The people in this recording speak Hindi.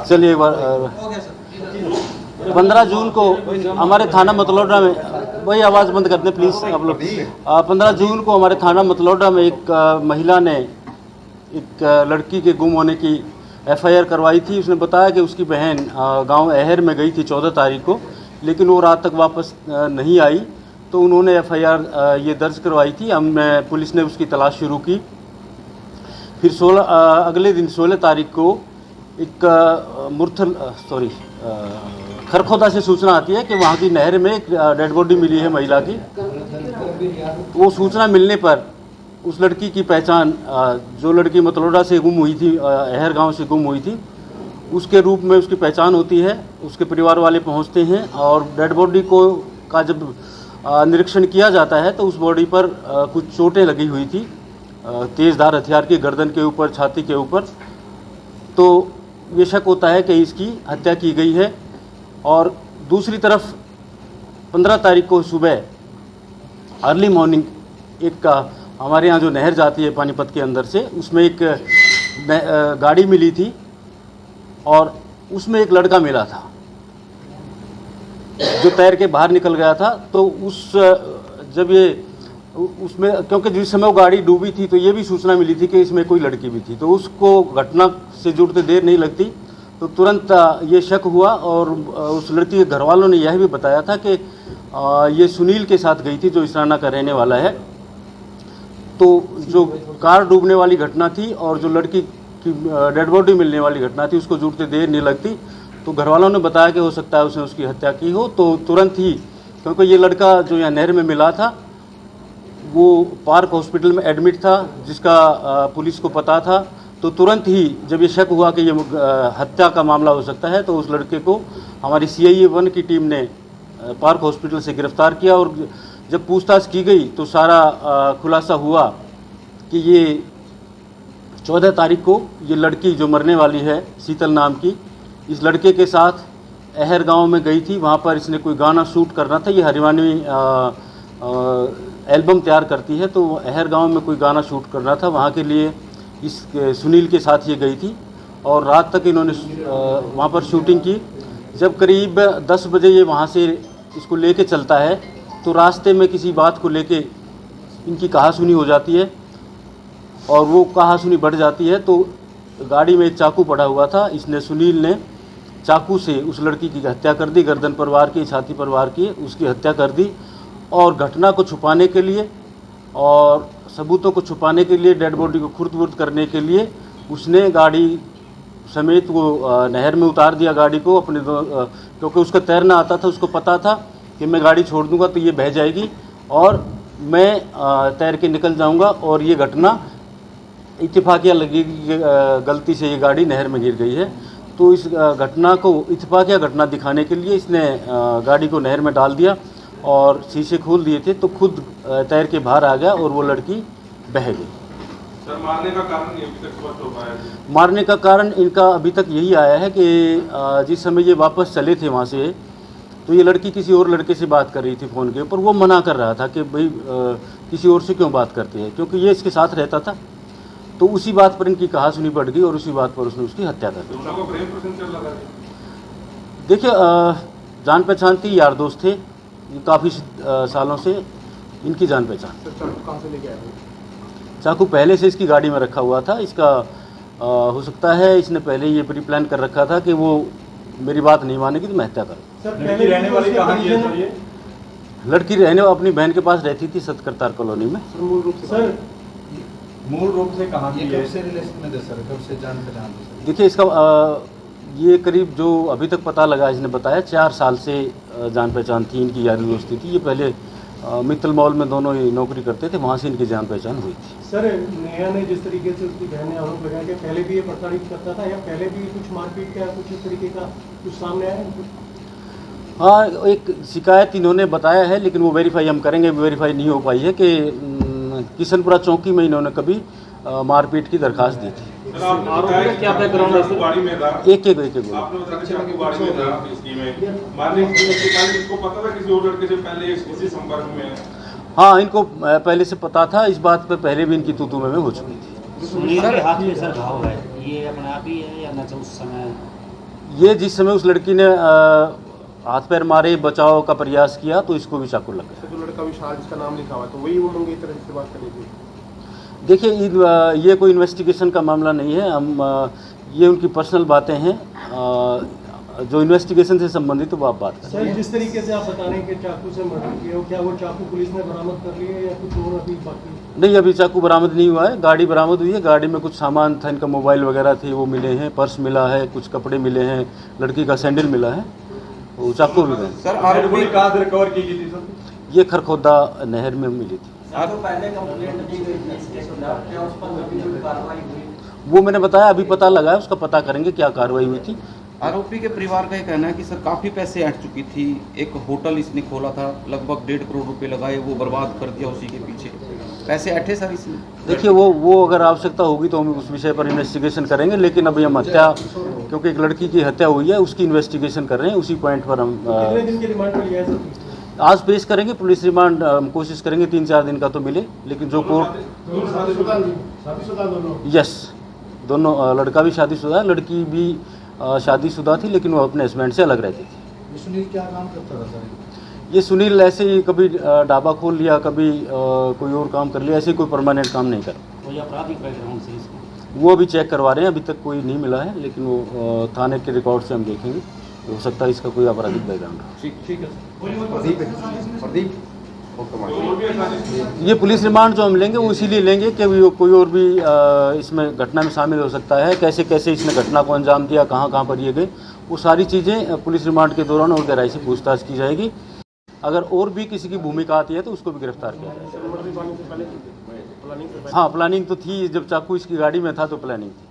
चलिए एक बार 15 जून को हमारे थाना मतलौडा में, वही आवाज़ बंद कर दें प्लीज़ आप लोग। 15 जून को हमारे थाना मतलौडा में एक महिला ने एक लड़की के गुम होने की FIR करवाई थी। उसने बताया कि उसकी बहन गांव अहर में गई थी 14 तारीख को, लेकिन वो रात तक वापस नहीं आई, तो उन्होंने FIR ये दर्ज करवाई थी। पुलिस ने उसकी तलाश शुरू की। फिर अगले दिन 16 तारीख को एक खरखोदा से सूचना आती है कि वहाँ की नहर में एक डेड बॉडी मिली है महिला की। वो सूचना मिलने पर उस लड़की की पहचान, जो लड़की मतलौडा से गुम हुई थी, अहर गांव से गुम हुई थी, उसके रूप में उसकी पहचान होती है। उसके परिवार वाले पहुंचते हैं और डेड बॉडी का जब निरीक्षण किया जाता है तो उस बॉडी पर कुछ चोटें लगी हुई थी, तेज़धार हथियार की, गर्दन के ऊपर, छाती के ऊपर। तो ये शक होता है कि इसकी हत्या की गई है। और दूसरी तरफ 15 तारीख को सुबह अर्ली मॉर्निंग एक हमारे यहाँ जो नहर जाती है पानीपत के अंदर से, उसमें एक गाड़ी मिली थी और उसमें एक लड़का मिला था जो तैर के बाहर निकल गया था। तो उसमें क्योंकि जिस समय वो गाड़ी डूबी थी तो ये भी सूचना मिली थी कि इसमें कोई लड़की भी थी, तो उसको घटना से जुड़ते देर नहीं लगती, तो तुरंत ये शक हुआ। और उस लड़की के घर वालों ने यह भी बताया था कि ये सुनील के साथ गई थी, जो इसराना का रहने वाला है। तो जो कार डूबने वाली घटना थी और जो लड़की की डेड बॉडी मिलने वाली घटना थी, उसको जुड़ते देर नहीं लगती। तो घर वालों ने बताया कि हो सकता है उसने उसकी हत्या की हो। तो तुरंत ही, क्योंकि ये लड़का जो यहाँ नहर में मिला था वो पार्क हॉस्पिटल में एडमिट था, जिसका पुलिस को पता था, तो तुरंत ही जब ये शक हुआ कि ये हत्या का मामला हो सकता है, तो उस लड़के को हमारी CIA 1 की टीम ने पार्क हॉस्पिटल से गिरफ्तार किया। और जब पूछताछ की गई तो सारा खुलासा हुआ कि ये 14 तारीख को ये लड़की जो मरने वाली है, शीतल नाम की, इस लड़के के साथ अहर गांव में गई थी। वहाँ पर इसने कोई गाना शूट करना था। ये हरिवानी एल्बम तैयार करती है, तो अहर गांव में कोई गाना शूट करना था, वहाँ के लिए इस सुनील के साथ ये गई थी और रात तक इन्होंने वहाँ पर शूटिंग की। जब करीब 10 बजे ये वहाँ से इसको लेके चलता है तो रास्ते में किसी बात को लेके इनकी कहासुनी हो जाती है और वो कहासुनी बढ़ जाती है। तो गाड़ी में एक चाकू पड़ा हुआ था, इसने सुनील ने चाकू से उस लड़की की हत्या कर दी, गर्दन पर वार की, छाती पर वार की, उसकी हत्या कर दी। और घटना को छुपाने के लिए और सबूतों को छुपाने के लिए, डेड बॉडी को खुर्द-बुर्द करने के लिए उसने गाड़ी समेत वो नहर में उतार दिया गाड़ी को अपने क्योंकि उसका तैरना आता था, उसको पता था कि मैं गाड़ी छोड़ दूंगा तो ये बह जाएगी और मैं तैर के निकल जाऊंगा। और ये घटना इत्तेफाकिया लगेगी कि गलती से ये गाड़ी नहर में गिर गई है। तो इस घटना को इत्तेफाकिया घटना दिखाने के लिए इसने गाड़ी को नहर में डाल दिया और शीशे खोल दिए थे, तो खुद तैर के बाहर आ गया और वो लड़की बह गई। सर, मारने का कारण अभी तक स्पष्ट हो पाया है? मारने का कारण इनका अभी तक यही आया है कि जिस समय ये वापस चले थे वहाँ से, तो ये लड़की किसी और लड़के से बात कर रही थी फ़ोन के ऊपर। वो मना कर रहा था कि भाई किसी और से क्यों बात करते हैं, क्योंकि ये इसके साथ रहता था। तो उसी बात पर इनकी कहासुनी बढ़ गई और उसी बात पर उसने उसकी हत्या कर दी। देखिए, जान पहचान थी, यार दोस्त थे, काफ़ी सालों से इनकी जान पहचान। कहाँ से लेके आए? चाकू पहले से इसकी गाड़ी में रखा हुआ था। इसका हो सकता है इसने पहले ये प्री प्लान कर रखा था कि वो मेरी बात नहीं मानेगी तो मैं हत्या करूँ। लड़की रहने वाली कहाँ की है सर? ये लड़की रहने अपनी बहन के पास रहती थी, सतकरतार कॉलोनी में। मूल रूप से कहाँ की है? कब से रिलेशन में थे सर? कब से जान पहचान थी? देखिए, इसका ये करीब जो अभी तक पता लगा, इसने बताया 4 साल से जान पहचान थी, इनकी यारी दोस्ती थी। ये पहले मित्तल मॉल में दोनों ही नौकरी करते थे, वहाँ से इनकी जान पहचान हुई थी। सर, नेहा ने जिस तरीके से उसकी बहन ने आरोप लगाया कि पहले भी ये प्रताड़ित करता था या पहले भी कुछ मारपीट का कुछ इस तरीके का कुछ सामने आया है? हाँ, एक शिकायत इन्होंने बताया है, लेकिन वो वेरीफाई हम करेंगे। वेरीफाई नहीं हो पाई है कि किशनपुरा चौकी में इन्होंने कभी मारपीट की दरखास्त दी थी। क्या बैकग्राउंड है? गाड़ी में था, एक आपने बताया कि चाकू गाड़ी में था, इसकी में मारने के कारण इसको पता था किसी और लड़के से पहले इसी संपर्क में है? हाँ, इनको पहले से पता था। इस बात पे पहले भी इनकी तू में हो चुकी थी। सुनील के हाथ में सर घाव है, ये अपने आप ही है या न उस समय ये जिस समय उस लड़की ने हाथ पैर मारे, बचाव का प्रयास किया, तो इसको भी चाकू लग गया। जो लड़का विशाल जिसका नाम लिखा हुआ है, तो वही वो मंगे तरह से बात करेगी। देखिए, ये कोई इन्वेस्टिगेशन का मामला नहीं है। ये उनकी पर्सनल बातें हैं, जो इन्वेस्टिगेशन से संबंधित तो वो आप बात करें। सर, जिस तरीके से आप बता रहे हैं कि चाकू से मर्डर किया हो, क्या वो चाकू पुलिस ने बरामद कर लिया है या कुछ और अभी बाकी? नहीं, अभी चाकू बरामद नहीं हुआ है। गाड़ी बरामद हुई है, गाड़ी में कुछ सामान था, इनका मोबाइल वगैरह थे वो मिले हैं, पर्स मिला है, कुछ कपड़े मिले हैं, लड़की का सैंडल मिला है, वो चाकू भी है। सर आरोपी कहाँ से रिकवर की गई थी सर? ये खरखोदा नहर में मिली थी। पहले कंप्लेंट दी गई थी इसके खिलाफ, क्या उस पर कभी कोई कार्रवाई हुई? वो मैंने बताया, अभी पता लगा है, उसका पता करेंगे क्या कार्रवाई हुई थी। आरोपी के परिवार का ये कहना है कि सर काफ़ी पैसे ऐंठ चुकी थी। एक होटल इसने खोला था, लगभग 1.5 करोड़ रुपए लगाए, वो बर्बाद कर दिया उसी के पीछे। पैसे ऐंठे सर इसने। देखिए, वो अगर आवश्यकता होगी तो हम उस विषय पर इन्वेस्टिगेशन करेंगे, लेकिन अभी हम हत्या, क्योंकि एक लड़की की हत्या हुई है, उसकी इन्वेस्टिगेशन कर रहे हैं। उसी पॉइंट पर हम कितने दिन की रिमांड पर लिया है सर? आज पेश करेंगे पुलिस रिमांड। हम कोशिश करेंगे 3-4 दिन का तो मिले, लेकिन जो कोर्ट शादीशुदा दोनों? यस, दोनों, लड़का भी शादीशुदा है, लड़की भी शादीशुदा थी, लेकिन वो अपने हस्बैंड से अलग रहती थी। ये सुनील क्या काम करता था सर? ये सुनील ऐसे ही कभी ढाबा खोल लिया, कभी कोई और काम कर लिया, ऐसे कोई परमानेंट काम नहीं कर। कोई आपराधिक बैकग्राउंड से इसको? वो अभी चेक करवा रहे हैं, अभी तक कोई नहीं मिला है, लेकिन वो थाने के रिकॉर्ड से हम देखेंगे, हो सकता है इसका कोई आपराधिक बैकग्राउंड हो। ठीक है प्रदीप ये पुलिस रिमांड जो हम लेंगे वो इसीलिए लेंगे कि कोई और भी इसमें घटना में शामिल हो सकता है, कैसे कैसे इसने घटना को अंजाम दिया, कहाँ कहाँ पर ये गए, वो सारी चीज़ें पुलिस रिमांड के दौरान और गहराई से पूछताछ की जाएगी। अगर और भी किसी की भूमिका आती है तो उसको भी गिरफ्तार किया जाएगा। हाँ, प्लानिंग तो थी, जब चाकू इसकी गाड़ी में था तो प्लानिंग थी।